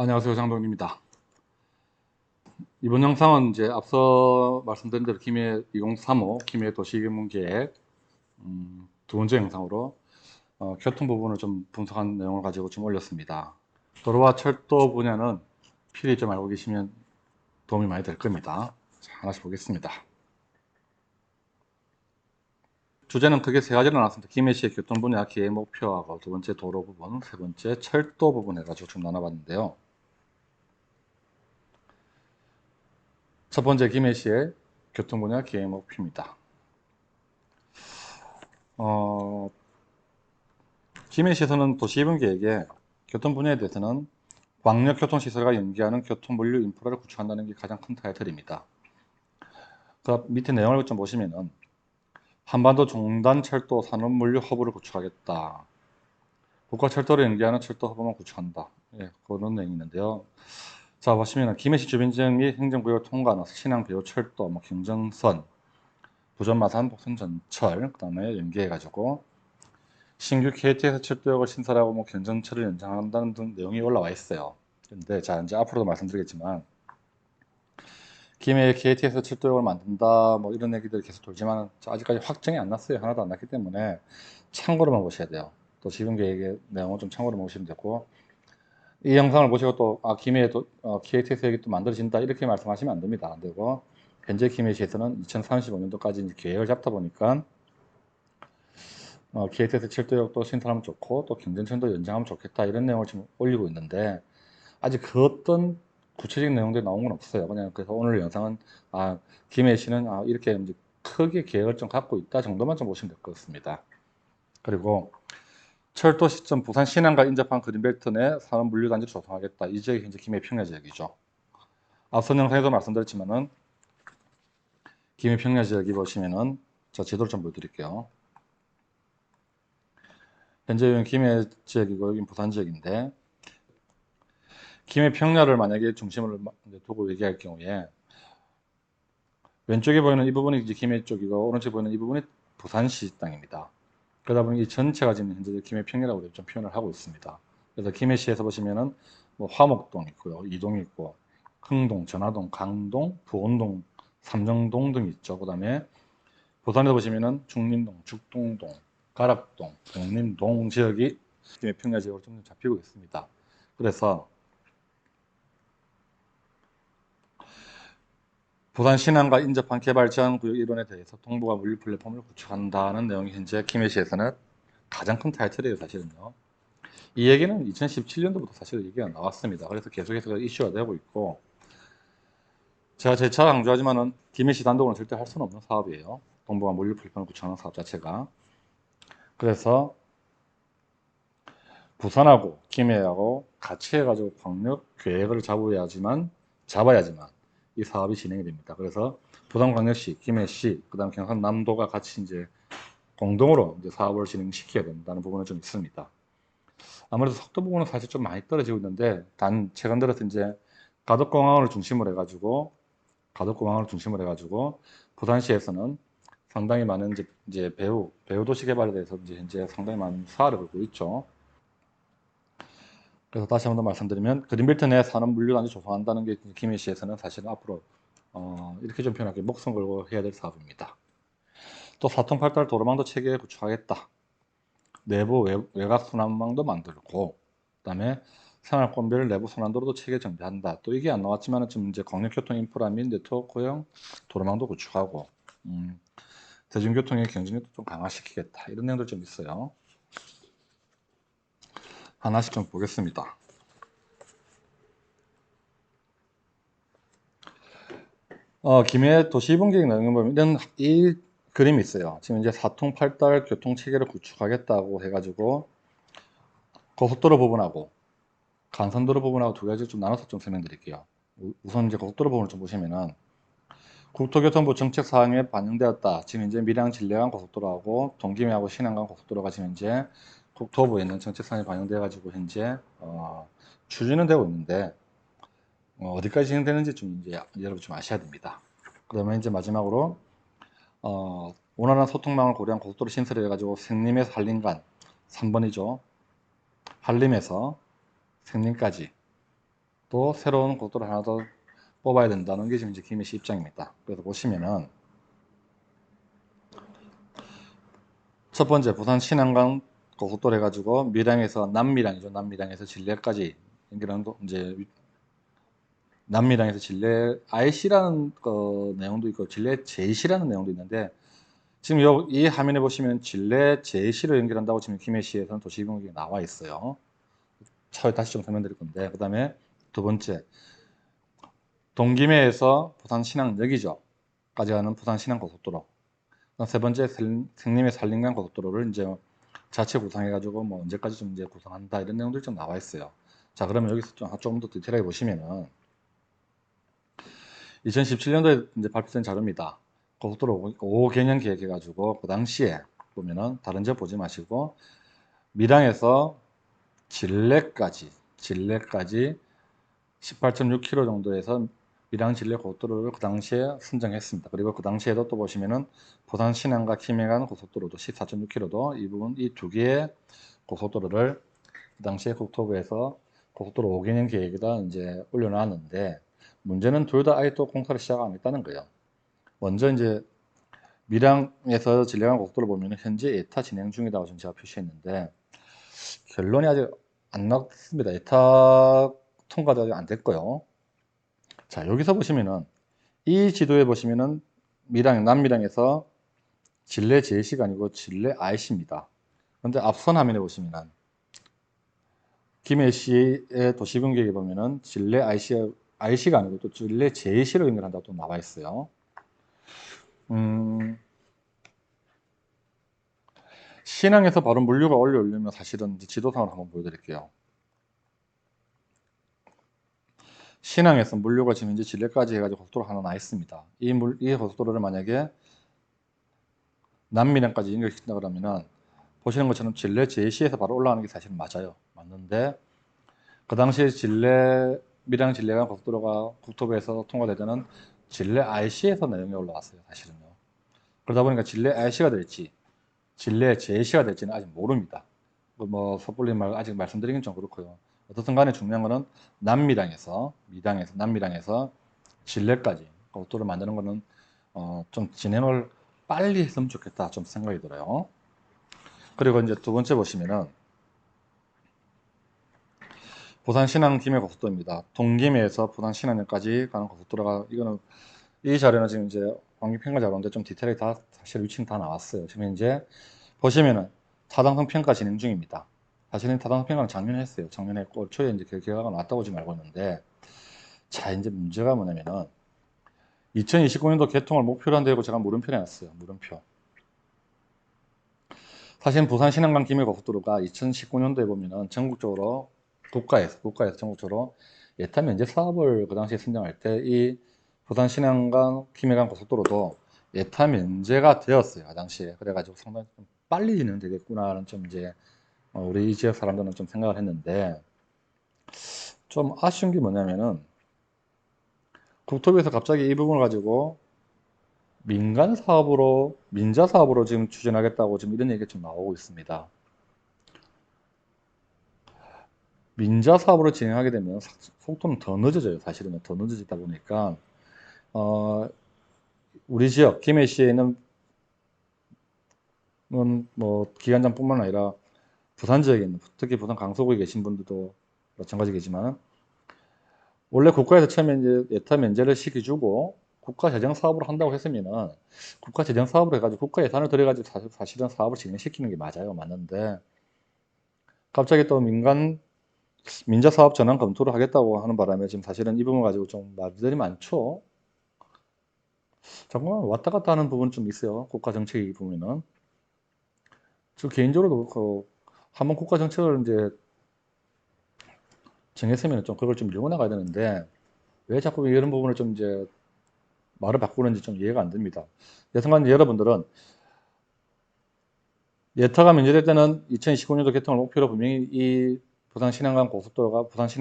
안녕하세요. 장동입니다. 이번 영상은 이제 앞서 말씀드린 대로 김해 2035 김해 도시개발계획 두 번째 영상으로 교통 부분을 좀 분석한 내용을 가지고 지금 올렸습니다. 도로와 철도 분야는 필히 좀 알고 계시면 도움이 많이 될 겁니다. 자, 하나씩 보겠습니다. 주제는 크게 세 가지로 나눴습니다. 김해시의 교통 분야 계획 목표하고, 두 번째 도로 부분, 세 번째 철도 부분 해가지고 좀 나눠봤는데요. 첫 번째 김해시의 교통 분야 계획 목표입니다. 김해시에서는 도시이동 계획에 교통 분야에 대해서는 광역교통시설과 연계하는 교통물류 인프라를 구축한다는 게 가장 큰 타이틀입니다. 그 밑에 내용을 좀 보시면은 한반도 종단철도 산업물류 허브를 구축하겠다. 국가철도를 연계하는 철도 허브만 구축한다. 예, 그런 내용이 있는데요. 자, 보시면은 김해시 주변 지역 및 행정구역을 통과하는 신항 배후 철도, 경정선, 부전마산, 복선전철, 그 다음에 연계해가지고 신규 KTX 철도역을 신설하고 경전철을 연장한다는 등 내용이 올라와 있어요. 근데 자, 이제 앞으로도 말씀드리겠지만 김해에 KTX 철도역을 만든다 이런 얘기들이 계속 돌지만 아직까지 확정이 안 났어요. 하나도 안 났기 때문에 참고로만 보셔야 돼요. 또 지금 계획의 내용은 좀 참고로 보시면 되고, 이 영상을 보시고 또 김해에 KTX역이 또 만들어진다 이렇게 말씀하시면 안 됩니다. 안 되고, 현재 김해시에서는 2035년도까지 계획을 잡다 보니까 KTX 철도역도 신설하면 좋고 또 경전철도 연장하면 좋겠다 이런 내용을 지금 올리고 있는데, 아직 그 어떤 구체적인 내용들이 나온 건 없어요. 그냥 그래서 오늘 영상은 김해시는 이렇게 이제 크게 계획을 좀 갖고 있다 정도만 좀 보시면 될 것 같습니다. 그리고 철도 시점 부산 신안과 인접한 그린벨트 내 산업 물류단지를 조성하겠다. 이 지역이 현재 김해 평야 지역이죠. 앞선 영상에도 말씀드렸지만은 김해 평야 지역이 보시면은 자, 지도를 좀 보여드릴게요. 현재 여기는 김해 지역이고 여기는 부산 지역인데, 김해 평야를 만약에 중심으로 두고 얘기할 경우에 왼쪽에 보이는 이 부분이 이제 김해 쪽이고 오른쪽에 보이는 이 부분이 부산시 땅입니다. 그러다 보니 이 전체가 지금 현재 김해 평야라고 좀 표현을 하고 있습니다. 그래서 김해시에서 보시면은 화목동 있고요, 이동이 있고, 흥동, 전화동, 강동, 부원동, 삼정동 등이 있죠. 그 다음에 부산에서 보시면은 중림동, 죽동동, 가락동, 동림동 지역이 김해 평야 지역으로 좀 잡히고 있습니다. 그래서 부산 신안과 인접한 개발 제한 구역 이론에 대해서 동부가 물류 플랫폼을 구축한다는 내용이 현재 김해시에서는 가장 큰 타이틀이에요, 사실은요. 이 얘기는 2017년도부터 사실 얘기가 나왔습니다. 그래서 계속해서 이슈가 되고 있고, 제가 재차 강조하지만은 김해시 단독으로는 절대 할 수는 없는 사업이에요. 동부가 물류 플랫폼을 구축하는 사업 자체가. 그래서 부산하고 김해하고 같이 해가지고 광역 계획을 잡아야지만 이 사업이 진행이 됩니다. 그래서 부산광역시, 김해시, 그다음 경상남도가 같이 이제 공동으로 이제 사업을 진행시켜야 된다는 부분은 좀 있습니다. 아무래도 속도 부분은 사실 좀 많이 떨어지고 있는데, 단 최근 들어서 이제 가덕공항을 중심으로 해가지고 부산시에서는 상당히 많은 이제 배후 도시 개발에 대해서 이제 현재 상당히 많은 사활을 걸고 있죠. 그래서 다시 한번 더 말씀드리면 그린벨트 내 산업 물류단지 조성한다는 게 김해시에서는 사실은 앞으로 이렇게 좀 표현하기 목숨 걸고 해야 될 사업입니다. 또 사통팔달 도로망도 체계 구축하겠다. 내부 외곽 순환망도 만들고, 그다음에 생활권별 내부 순환도로도 체계 정비한다. 또 이게 안 나왔지만 지금 이제 광역교통 인프라 및 네트워크형 도로망도 구축하고, 대중교통의 경쟁력도 좀 강화시키겠다. 이런 내용들 좀 있어요. 하나씩 좀 보겠습니다. 김해 도시이동계획 내용을 보면 이 그림이 있어요. 지금 이제 사통팔달 교통체계를 구축하겠다고 해가지고 고속도로 부분하고 간선도로 부분하고 두 가지 좀 나눠서 좀 설명드릴게요. 우선 이제 고속도로 부분을 좀 보시면은 국토교통부 정책 사항에 반영되었다. 지금 이제 밀양 진례간 고속도로하고 동김해하고 신안간 고속도로가 지금 이제 국토부에 있는 정책 사항에 반영돼 가지고 현재 추진은 되고 있는데, 어디까지 진행되는지 좀 이제 여러분 좀 아셔야 됩니다. 그러면 이제 마지막으로 원활한 소통망을 고려한 고속도로 신설을 해가지고 생림에서 한림간 3번이죠. 한림에서 생림까지 또 새로운 고속도로 하나 더 뽑아야 된다는 게 지금 이제 김해시 입장입니다. 그래서 보시면은 첫 번째 부산 신안강 고속도로 해가지고 밀양에서 남밀양이죠. 남밀양에서 진례까지 연결하는 거 이제 남밀양에서 진례 IC라는 내용도 있고 진례 제시라는 내용도 있는데 지금 이 화면에 보시면 진례 제시로 연결한다고 지금 김해시에서는 도시공획이 나와 있어요. 차후에 다시 좀 설명드릴 건데 그 다음에 두 번째 동김해에서 부산 신항역이죠. 까지 가는 부산 신항 고속도로. 세 번째 생림의 산림강 고속도로를 이제 자체 구상해가지고 뭐 언제까지 좀 이제 구상한다 이런 내용들이 좀 나와 있어요. 자 그러면 여기서 조금 더 디테일하게 보시면은 2017년도에 이제 발표된 자료입니다. 고속도로 5개년 계획해가지고 그 당시에 보면은 다른 지역 보지 마시고 밀양에서 진례까지 18.6km 정도에서 밀양 진례 고속도로를 그 당시에 선정했습니다. 그리고 그 당시에도 또 보시면은 부산 신안과 김해 간 고속도로도 14.6km도 이 두 개의 고속도로를 그 당시에 국토부에서 고속도로 5개년 계획에다 이제 올려놨는데 문제는 둘 다 아예 또 공사를 시작 안 했다는 거예요. 먼저 이제 밀양에서 진례간 고속도로 보면 현재 예타 진행 중이라고 지금 제가 표시했는데 결론이 아직 안 났습니다. 예타 통과도 아직 안 됐고요. 자 여기서 보시면은 이 지도에 보시면은 남밀양에서 진례 제시가 아니고 진례 IC입니다. 그런데 앞선 화면에 보시면은 김해시의 도시분계획에 보면은 진례 IC가 아니고 또 진례 제시로 연결한다고 또 나와 있어요. 신항에서 바로 물류가 올려오려면 사실은 이제 지도상으로 한번 보여드릴게요. 신항에서 물류가 지금 이제 진례까지 해가지고 고속도로 하나 나 있습니다. 이 고속도로를 만약에 남밀양까지 연결시킨다 그러면은 보시는 것처럼 진례 제시에서 바로 올라가는 게 사실은 맞아요. 맞는데 그 당시에 밀양 진례간 고속도로가 국토부에서 통과되자는 진례 IC에서 내용이 올라왔어요. 사실은요. 그러다 보니까 진례 IC가 될지 진례 제시가 될지는 아직 모릅니다. 뭐 섣불리 아직 말씀드리긴 좀 그렇고요. 어떻든 간에 중요한 거는 남밀양에서 진례까지 고속도로를 만드는 거는 좀 진행을 빨리 했으면 좋겠다 좀 생각이 들어요. 그리고 이제 두 번째 보시면은 부산 신안 김해 고속도로입니다. 동김해에서 부산 신안역까지 가는 고속도로가 이거는 이 자료는 지금 이제 환경평가 자료인데 좀 디테일하게 다 사실 위치는 다 나왔어요. 지금 이제 보시면은 타당성 평가 진행 중입니다. 사실은 타당성 평가는 작년에 했어요. 작년에 올 초에 이제 그 결과가 나왔다고 지금 알고 있는데 자 이제 문제가 뭐냐면은 2029년도 개통을 목표로 한 대고 제가 물음표 내놨어요. 물음표. 사실 부산 신안강 김해 고속도로가 2019년도에 보면은 전국적으로 국가에서 전국적으로 예타 면제 사업을 그 당시에 선정할 때 이 부산 신안강 김해강 고속도로도 예타 면제가 되었어요. 그 당시에. 그래가지고 상당히 좀 빨리 진행되겠구나는 좀 이제 우리 이 지역 사람들은 좀 생각을 했는데 좀 아쉬운 게 뭐냐면은 국토부에서 갑자기 이 부분을 가지고 민자 사업으로 지금 추진하겠다고 지금 이런 얘기가 좀 나오고 있습니다. 민자 사업으로 진행하게 되면 속도는 더 늦어져요. 사실은 더 늦어지다 보니까 우리 지역 김해시에는 뭐 기관장뿐만 아니라 부산 지역에 있는 특히 부산 강서구에 계신 분들도 마찬가지겠지만 원래 국가에서 처음에 이제 예타 면제를 시켜주고 국가 재정 사업으로 한다고 했으면은 국가 재정 사업으로 해가지고 국가 예산을 들여가지고 사실은 사업을 진행시키는 게 맞는데 갑자기 또 민자 사업 전환 검토를 하겠다고 하는 바람에 지금 사실은 이 부분 가지고 좀 말들이 많죠. 정말 왔다 갔다 하는 부분 좀 있어요. 국가 정책이 보면은. 저 개인적으로도 한번 국가 정책을 이제 정했으면 좀 그걸 좀 이루어 나가야 되는데 왜 자꾸 이런 부분을 좀 이제 말을 바꾸는지 좀 이해가 안 됩니다. 여튼간 여러분들은 예타가 면제될 때는 2019년도 개통을 목표로 분명히 이 부산 신안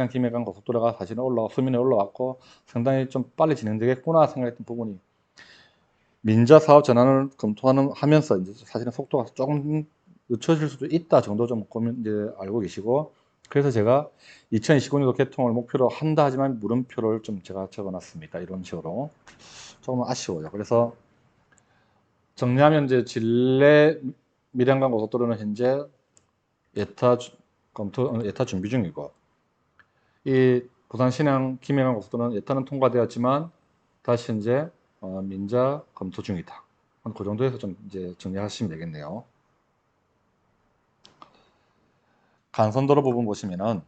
김해간 고속도로가 사실은 수면에 올라왔고 상당히 좀 빨리 진행되겠구나 생각했던 부분이 민자 사업 전환을 하면서 이제 사실은 속도가 조금 늦춰질 수도 있다 정도 좀 이제 알고 계시고 그래서 제가 2029년도 개통을 목표로 한다 하지만 물음표를 좀 제가 적어놨습니다. 이런 식으로. 조금 아쉬워요. 그래서 정리하면 이제 진례 밀양간 고속도로는 현재 예타 준비 중이고, 이 부산 신양 김해간 고속도로는 예타는 통과되었지만 다시 현재 민자 검토 중이다. 그 정도에서 좀 이제 정리하시면 되겠네요. 간선도로 부분 보시면은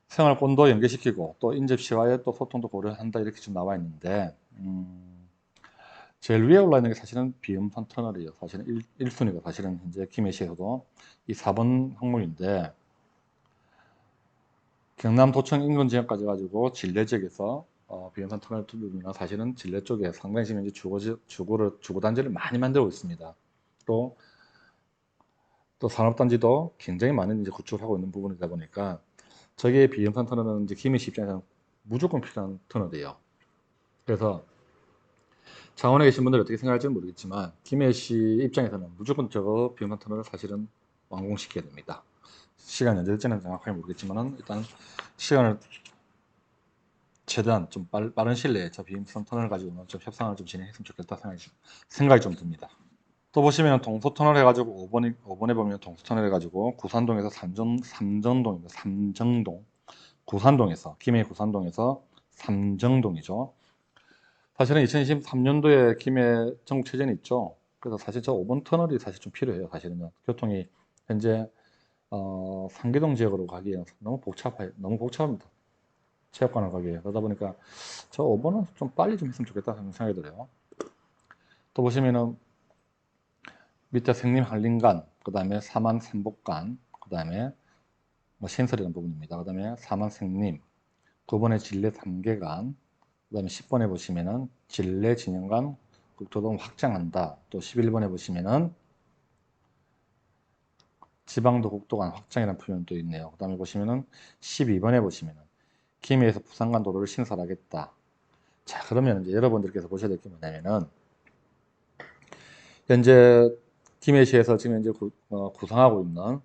생활권도 연계시키고 또 인접시와의 또 소통도 고려한다 이렇게 좀 나와 있는데, 제일 위에 올라 있는 게 사실은 비음산 터널이에요. 사실은 1순위가 사실은 현재 김해시에서도 이 4번 항목인데, 경남도청 인근 지역까지 가지고 진례 지역에서 비음산 터널 부분이나 사실은 진례 쪽에 상당히 지금 이제 주거단지를 많이 만들고 있습니다. 또 산업단지도 굉장히 많은 이제 구축을 하고 있는 부분이다 보니까 저게 비음산 터널은 이제 김해시 입장에서는 무조건 필요한 터널이에요. 그래서 창원에 계신 분들이 어떻게 생각할지는 모르겠지만 김해시 입장에서는 무조건 저거 비음산 터널을 사실은 완공시켜야 됩니다. 시간이 언제 될지는 정확하게 모르겠지만 일단 시간을 최대한 좀 빠른 시일 내에 저 비음산 터널을 가지고 좀 협상을 좀 진행했으면 좋겠다 생각이 좀 듭니다. 또 보시면 동서터널 해가지고 5번에 보면 동서터널 해가지고 구산동에서 삼정동입니다. 삼정동. 구산동에서 김해 구산동에서 삼정동이죠. 사실은 2023년도에 김해 전국체전이 있죠. 그래서 사실 저 5번 터널이 사실 좀 필요해요. 사실은요. 교통이 현재 상계동 지역으로 가기에 너무 복잡합니다. 체육관을 가기에. 그러다 보니까 저 5번은 좀 빨리 좀 했으면 좋겠다 생각이 들어요. 또 보시면은 밑에 생림 한림간, 그 다음에 사만 삼복간, 그 다음에 신설이라는 부분입니다. 그 다음에 사만 생림, 9번에 진례 3개간, 그 다음에 10번에 보시면은 진례 진영간 국토동 확장한다. 또 11번에 보시면은 지방도 국도간 확장이라는 표현도 있네요. 그 다음에 보시면은 12번에 보시면은 김해에서 부산간 도로를 신설하겠다. 자, 그러면 이제 여러분들께서 보셔야 될 게 뭐냐면은 현재 김해시에서 지금 현재 구상하고 있는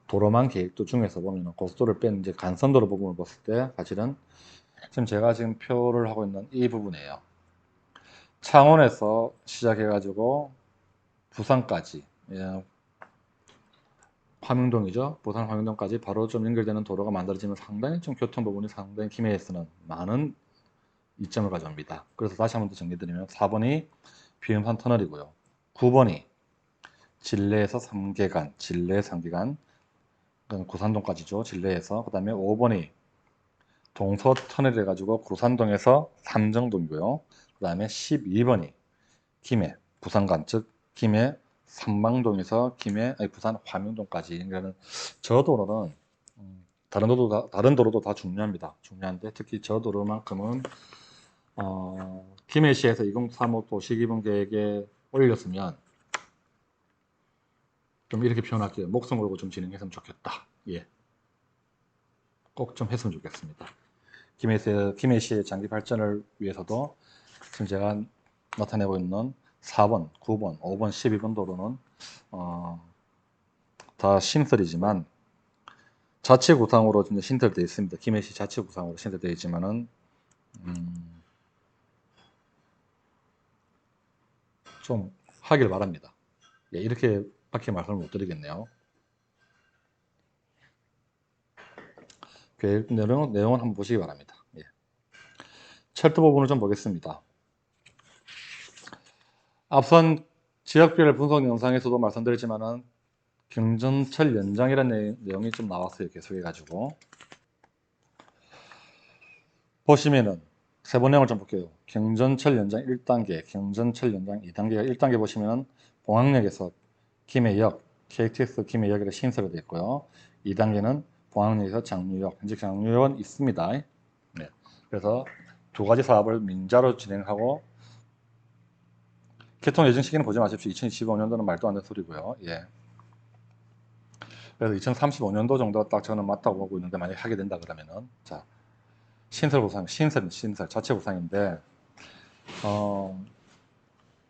도로망 계획도 중에서 보면 고속도로를 뺀 이제 간선도로 부분을 봤을 때 사실은 제가 지금 표를 하고 있는 이 부분이에요. 창원에서 시작해가지고 부산까지, 예, 화명동이죠. 부산 화명동까지 바로 좀 연결되는 도로가 만들어지면 상당히 좀 교통 부분이 상당히 김해에서는 많은 이점을 가져옵니다. 그래서 다시 한 번 더 정리드리면 4번이 비음산 터널이고요. 9번이 진례에서 3개간, 진례 3개간, 구산동까지죠. 진례에서. 그 다음에 5번이 동서 터널 해가지고 구산동에서 삼정동이고요. 그 다음에 12번이 김해, 부산간, 즉 김해 삼망동에서 부산 화명동까지 연결하는 저 도로는 다른 도로도 다 중요합니다. 중요한데 특히 저 도로만큼은 김해시에서 2035 도시기본 계획에 올렸으면 좀 이렇게 표현할게요. 목숨 걸고 좀 진행했으면 좋겠다. 예, 꼭 좀 했으면 좋겠습니다. 김해시의 장기 발전을 위해서도 지금 제가 나타내고 있는 4번, 9번, 5번, 12번 도로는 다 신설이지만 자체 구상으로 신설되어 있습니다. 김해시 자체 구상으로 신설되어 있지만은 좀 하길 바랍니다. 예, 이렇게밖에 말씀을 못 드리겠네요. 계획 내용은 한번 보시기 바랍니다. 예. 철도 부분을 좀 보겠습니다. 앞선 지역별 분석 영상에서도 말씀드렸지만은 경전철 연장이라는 내용이 좀 나왔어요. 계속해가지고 보시면은 세부 내용을 좀 볼게요. 경전철 연장 1단계, 경전철 연장 2단계가 1단계 보시면은 봉황역에서 김해역, KTX 김해역이라 신설이 되어 있고요. 2단계는 봉황역에서 장유역, 현재 장유역은 있습니다. 네. 그래서 두 가지 사업을 민자로 진행하고 개통 예정 시기는 보지 마십시오. 2025년도는 말도 안 되는 소리고요. 예. 그래서 2035년도 정도 딱 저는 맞다고 보고 있는데 만약에 하게 된다 그러면은 자 신설 자체 보상인데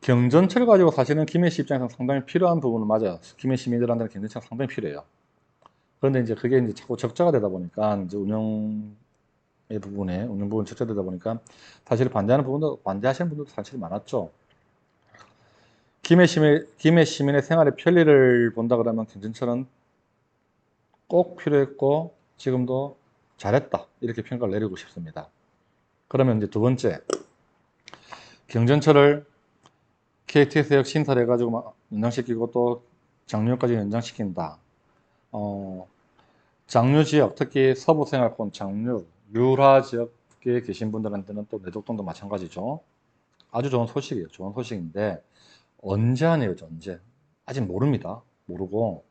경전철 가지고 사실은 김해시 입장에서 상당히 필요한 부분은 맞아요. 김해 시민들한테는 경전철 상당히 필요해요. 그런데 이제 그게 이제 자꾸 적자가 되다 보니까 이제 운영 부분 적자되다 보니까 사실 반대하시는 분들도 사실 많았죠. 김해 시민의 생활의 편리를 본다 그러면 경전철은 꼭 필요했고 지금도 잘했다 이렇게 평가를 내리고 싶습니다. 그러면 이제 두 번째, 경전철을 KTX역 신설해 가지고 연장시키고 또 장류까지 연장시킨다. 장류 지역, 특히 서부생활권 장류, 유라 지역에 계신 분들한테는 또 내곡동도 마찬가지죠. 아주 좋은 소식이에요. 좋은 소식인데 언제 하네요, 언제? 아직 모릅니다. 모르고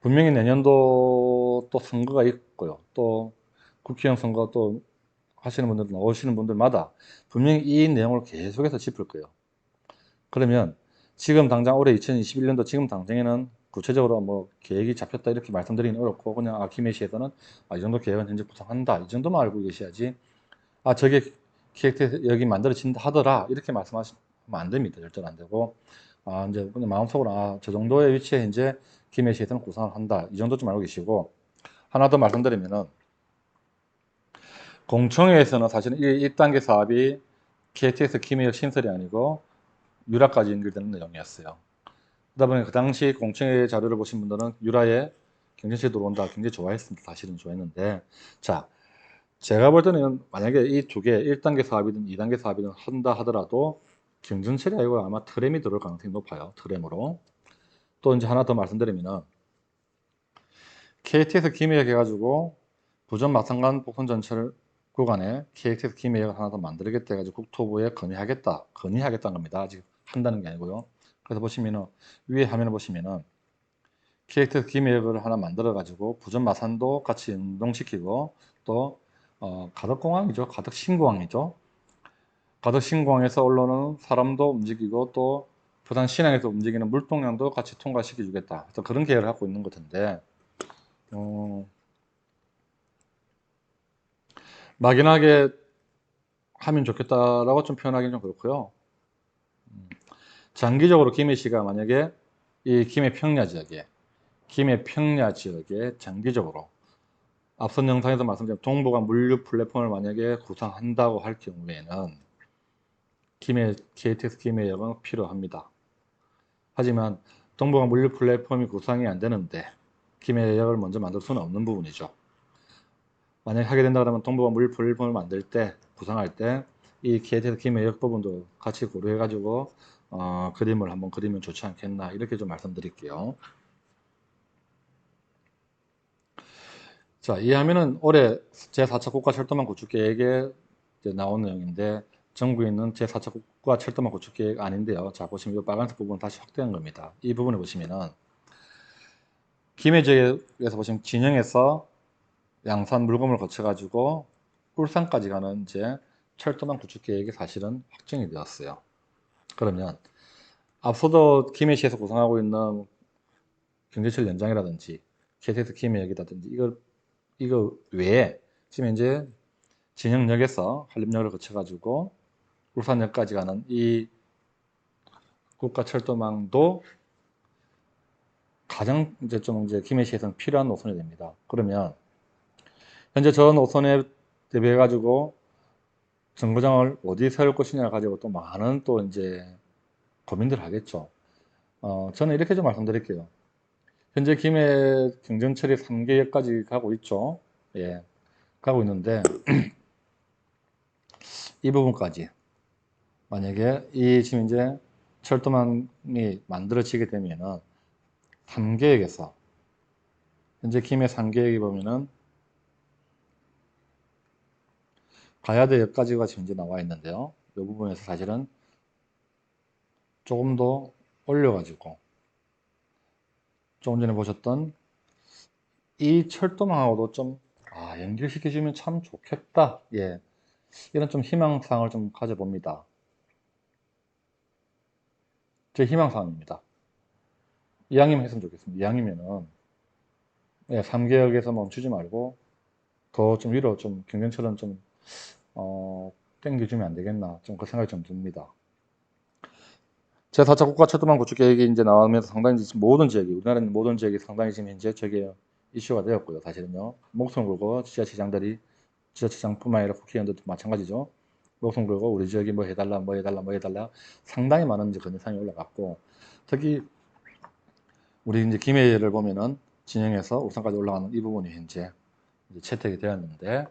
분명히 내년도 또 선거가 있고요. 또 국회의원 선거 또 하시는 분들, 나오시는 분들마다 분명히 이 내용을 계속해서 짚을 거예요. 그러면 지금 당장 올해 2021년도 지금 당장에는 구체적으로 뭐 계획이 잡혔다 이렇게 말씀드리긴 어렵고 그냥 김해시에서는 이 정도 계획은 현재 구상한다 이 정도만 알고 계셔야지 저게 기획돼 여기 만들어진다 하더라 이렇게 말씀하시면 안 됩니다. 절대로 안 되고 이제 그냥 마음속으로 저 정도의 위치에 이제 김해시에서는 구상을 한다 이 정도 좀 알고 계시고 하나 더 말씀드리면은 공청회에서는 사실은 1단계 사업이 KTX 김해역 신설이 아니고 유라까지 연결되는 내용이었어요. 그러다 보니 그 당시 공청회 자료를 보신 분들은 유라에 경전철이 들어온다 굉장히 좋아했습니다. 사실은 좋아했는데 자 제가 볼 때는 만약에 이 두 개 1단계 사업이든 2단계 사업이든 한다 하더라도 경전철이 아니고 아마 트램이 들어올 가능성이 높아요. 트램으로. 또 이제 하나 더 말씀드리면은 KTX 김해역 해가지고 부전 마산간 복선 전철 구간에 KTX 김해역을 하나 더 만들겠다 해가지고 국토부에 건의하겠다는 겁니다. 아직 한다는 게 아니고요. 그래서 보시면은 위에 화면을 보시면은 KTX 김해역을 하나 만들어 가지고 부전 마산도 같이 연동시키고 또 가덕공항이죠. 가덕신공항이죠. 가덕신공항에서 올라오는 사람도 움직이고 또 부산 신항에서 움직이는 물동량도 같이 통과시켜 주겠다. 그래서 그런 계획을 갖고 있는 것 같은데 막연하게 하면 좋겠다라고 좀 표현하기는 좀 그렇고요. 장기적으로 김해시가 만약에 이 김해 평야 지역에 장기적으로 앞선 영상에서 말씀드린 동북아 물류 플랫폼을 만약에 구상한다고 할 경우에는 KTX 김해역은 필요합니다. 하지만 동북아 물류 플랫폼이 구상이 안 되는데 김해역을 먼저 만들 수는 없는 부분이죠. 만약에 하게 된다 그러면 동북아 물류 플랫폼을 만들 때 구상할 때 이 KTX 김해역 부분도 같이 고려해 가지고 그림을 한번 그리면 좋지 않겠나 이렇게 좀 말씀드릴게요. 자, 이 화면은 올해 제4차 국가철도망 구축계획에 나온 내용인데 전국에 있는 제4차 국가철도망 구축계획 아닌데요. 자, 보시면 이 빨간색 부분 다시 확대한 겁니다. 이 부분을 보시면은 김해 지역에서 보시면 진영에서 양산 물검을 거쳐가지고 울산까지 가는 이제 철도망 구축계획이 사실은 확정이 되었어요. 그러면 앞서도 김해시에서 구상하고 있는 경제철 연장이라든지 KTX 김해역이라든지 이거 외에 지금 현재 진영역에서 한림역을 거쳐가지고 울산역까지 가는 이 국가철도망도 가장 이제 김해시에서는 필요한 노선이 됩니다. 그러면 현재 저 노선에 대비해 가지고 정거장을 어디 세울 것이냐 가지고 또 많은 또 이제 고민들 하겠죠. 저는 이렇게 좀 말씀드릴게요. 현재 김해 경전철이 3개역까지 가고 있죠. 예, 가고 있는데 이 부분까지 만약에 이 지금 이제 철도망이 만들어지게 되면은 3계획에서 현재 김해 3계획에 보면은 가야대역까지가 지금 이제 나와 있는데요. 이 부분에서 사실은 조금 더 올려가지고 조금 전에 보셨던 이 철도망하고도 좀 연결시켜주면 참 좋겠다. 예, 이런 좀 희망사항을 좀 가져봅니다. 제 희망사항입니다. 이왕이면 했으면 좋겠습니다. 이왕이면은 3개역에서 멈추지 말고 더 좀 위로 좀 경전철은 좀 땡겨주면 안 되겠나 좀 그 생각이 좀 듭니다. 제4차 국가철도망 구축 계획이 이제 나오면서 상당히 모든 지역이 우리나라 모든 지역이 상당히 지금 현재 저게 이슈가 되었고요. 사실은요. 목숨 걸고 지자체장들이, 지자체장뿐만 아니라 국회의원들도 마찬가지죠. 목숨 걸고 우리 지역이 뭐 해달라, 뭐 해달라, 뭐 해달라 상당히 많은 이제 건의사항이 올라갔고, 특히 우리 이제 김해를 보면은 진영에서 울산까지 올라가는 이 부분이 현재 이제 채택이 되었는데,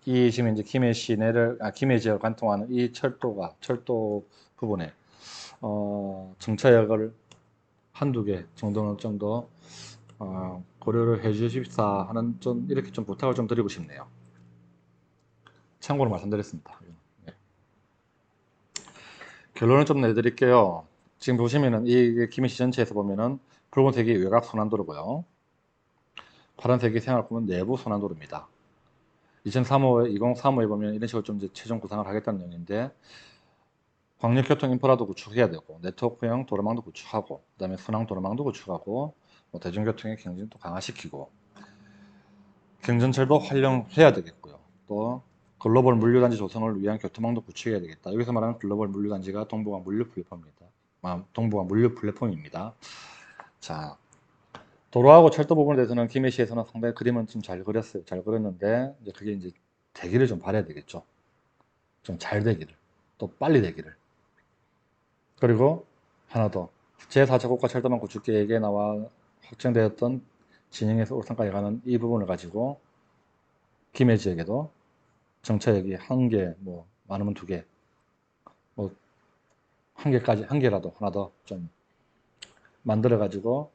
이 지금 이제 김해 시내를, 김해 지역을 관통하는 이 철도 부분에 정차역을 한두 개 정도는 좀 더 고려를 해 주십사 하는 좀 이렇게 좀 부탁을 좀 드리고 싶네요. 참고로 말씀드렸습니다. 네. 결론을 좀 내드릴게요. 지금 보시면은 이 김해시 전체에서 보면은 붉은색이 외곽 순환도로고요. 파란색이 생활권은 내부 순환도로입니다. 2035에 보면 이런 식으로 좀 이제 최종 구상을 하겠다는 내용인데, 광역교통 인프라도 구축해야 되고, 네트워크형 도로망도 구축하고, 그 다음에 순환 도로망도 구축하고, 뭐 대중교통의 경쟁도 강화시키고, 경전철도 활용해야 되겠고요. 또 글로벌 물류단지 조성을 위한 교통망도 구축해야 되겠다. 여기서 말하는 글로벌 물류단지가 동북아 물류 플랫폼입니다. 동북아 물류 플랫폼입니다. 자, 도로하고 철도 부분에 대해서는 김해시에서는 상당히 그림은 좀 잘 그렸어요. 잘 그렸는데 이제 그게 이제 되기를 좀 바라야 되겠죠. 좀 잘 되기를, 또 빨리 되기를. 그리고 하나 더, 제4차 국가 철도망 구축 계획에 나와 확정되었던 진영에서 울산까지 가는 이 부분을 가지고 김해 지역에도 정차역이 한 개, 뭐 많으면 두 개, 뭐 한 개까지, 한 개라도 하나 더 좀 만들어 가지고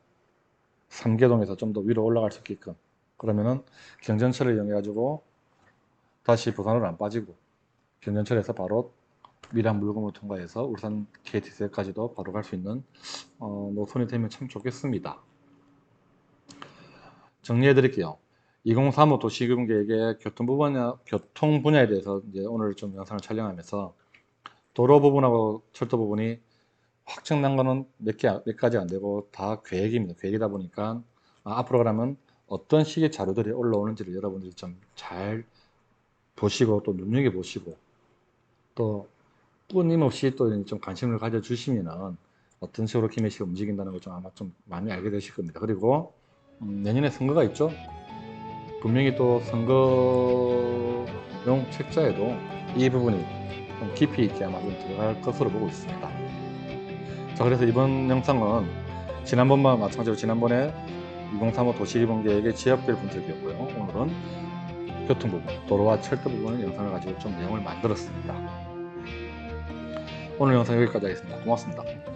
삼계동에서 좀 더 위로 올라갈 수 있게끔, 그러면은 경전철을 이용해 가지고 다시 부산으로 안 빠지고 경전철에서 바로 밀양 물금을 통과해서 울산 KTX까지도 바로 갈 수 있는 노선이 되면 참 좋겠습니다. 정리해 드릴게요. 2035 도시개발 계획의 교통 분야에 대해서 이제 오늘 좀 영상을 촬영하면서 도로 부분하고 철도 부분이 확정난 거는 몇 가지 안 되고 다 계획입니다. 계획이다 보니까 앞으로 그러면 어떤 식의 자료들이 올라오는지를 여러분들이 좀 잘 보시고 또 눈여겨보시고 또 끊임없이 또 좀 관심을 가져주시면은 어떤 식으로 김해시가 움직인다는 걸 좀 아마 좀 많이 알게 되실 겁니다. 그리고 내년에 선거가 있죠. 분명히 또 선거용 책자에도 이 부분이 좀 깊이 있게 아마 좀 들어갈 것으로 보고 있습니다. 자, 그래서 이번 영상은 지난번과 마찬가지로 지난번에 2035 도시개발계획의 지역별 분석이었고요. 오늘은 교통 부분, 도로와 철도 부분의 영상을 가지고 좀 내용을 만들었습니다. 오늘 영상 여기까지 하겠습니다. 고맙습니다.